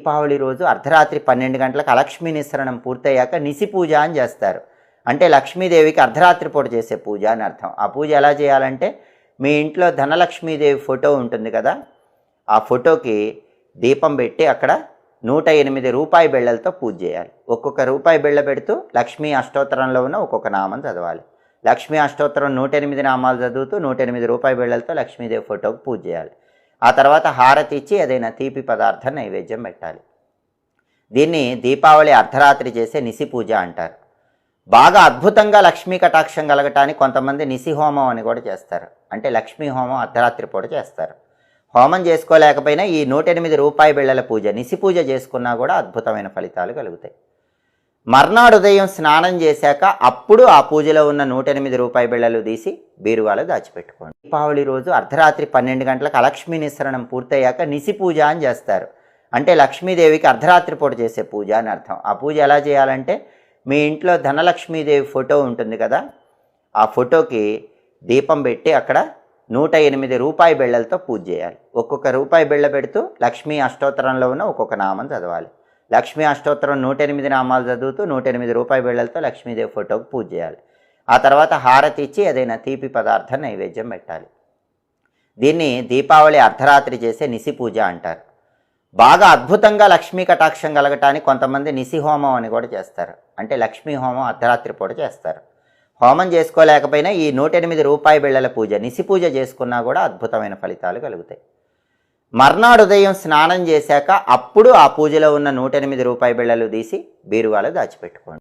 దీపావళి రోజు అర్ధరాత్రి 12 గంటలకు అలక్ష్మీ నిస్సరణం పూర్తయ్యాక నిసి పూజ అని చేస్తారు. అంటే లక్ష్మీదేవికి అర్ధరాత్రి పూట చేసే పూజ అని అర్థం. ఆ పూజ ఎలా చేయాలంటే, మీ ఇంట్లో ధనలక్ష్మీదేవి ఫోటో ఉంటుంది కదా, ఆ ఫోటోకి దీపం పెట్టి అక్కడ 108 రూపాయి బిళ్ళలతో పూజ చేయాలి. ఒక్కొక్క రూపాయి బిళ్ళ పెడుతూ లక్ష్మీ అష్టోత్తరంలో ఉన్న ఒక్కొక్క నామం చదవాలి. లక్ష్మీ అష్టోత్తరం 108 నామాలు చదువుతూ 108 రూపాయి బిళ్ళలతో లక్ష్మీదేవి ఫోటోకి పూజ చేయాలి. ఆ తర్వాత హారతి ఇచ్చి ఏదైనా తీపి పదార్థం నైవేద్యం పెట్టాలి. దీన్ని దీపావళి అర్ధరాత్రి చేసే నిసి పూజ అంటారు. బాగా అద్భుతంగా లక్ష్మీ కటాక్షం కలగటానికి కొంతమంది నిసి హోమం అని కూడా చేస్తారు. అంటే లక్ష్మీ హోమం అర్ధరాత్రి పూట చేస్తారు. హోమం చేసుకోలేకపోయినా ఈ 108 రూపాయి బిళ్ళల పూజ నిసి పూజ చేసుకున్నా కూడా అద్భుతమైన ఫలితాలు కలుగుతాయి. మర్నాడు ఉదయం స్నానం చేశాక అప్పుడు ఆ పూజలో ఉన్న 108 రూపాయి బిళ్ళలు తీసి బీరువాలో దాచిపెట్టుకోండి. దీపావళి రోజు అర్ధరాత్రి 12 గంటలకు అలక్ష్మీ నిస్సరణం పూర్తయ్యాక నిసి పూజ అని చేస్తారు. అంటే లక్ష్మీదేవికి అర్ధరాత్రి పూట చేసే పూజ అని అర్థం. ఆ పూజ ఎలా చేయాలంటే, మీ ఇంట్లో ధనలక్ష్మీదేవి ఫోటో ఉంటుంది కదా, ఆ ఫోటోకి దీపం పెట్టి అక్కడ 108 రూపాయి బిళ్ళలతో పూజ చేయాలి. ఒక్కొక్క రూపాయి బిళ్ళ పెడుతూ లక్ష్మీ అష్టోత్తరంలో ఉన్న ఒక్కొక్క నామం చదవాలి. లక్ష్మీ అష్టోత్తరం 108 నామాలు చదువుతూ 108 రూపాయి బిళ్ళలతో లక్ష్మీదేవి ఫోటోకి పూజ చేయాలి. ఆ తర్వాత హారతి ఇచ్చి ఏదైనా తీపి పదార్థం నైవేద్యం పెట్టాలి. దీన్ని దీపావళి అర్ధరాత్రి చేసే నిసి పూజ అంటారు. బాగా అద్భుతంగా లక్ష్మీ కటాక్షం కలగటానికి కొంతమంది నిసి హోమం అని కూడా చేస్తారు. అంటే లక్ష్మీ హోమం అర్ధరాత్రి పూట చేస్తారు. హోమం చేసుకోలేకపోయినా ఈ 108 రూపాయి బిళ్ళల పూజ నిసి పూజ చేసుకున్నా కూడా అద్భుతమైన ఫలితాలు కలుగుతాయి. మర్నాడు ఉదయం స్నానం చేశాక అప్పుడు ఆ పూజలో ఉన్న 108 రూపాయి బిళ్ళలు తీసి బీరువాలో దాచిపెట్టుకోండి.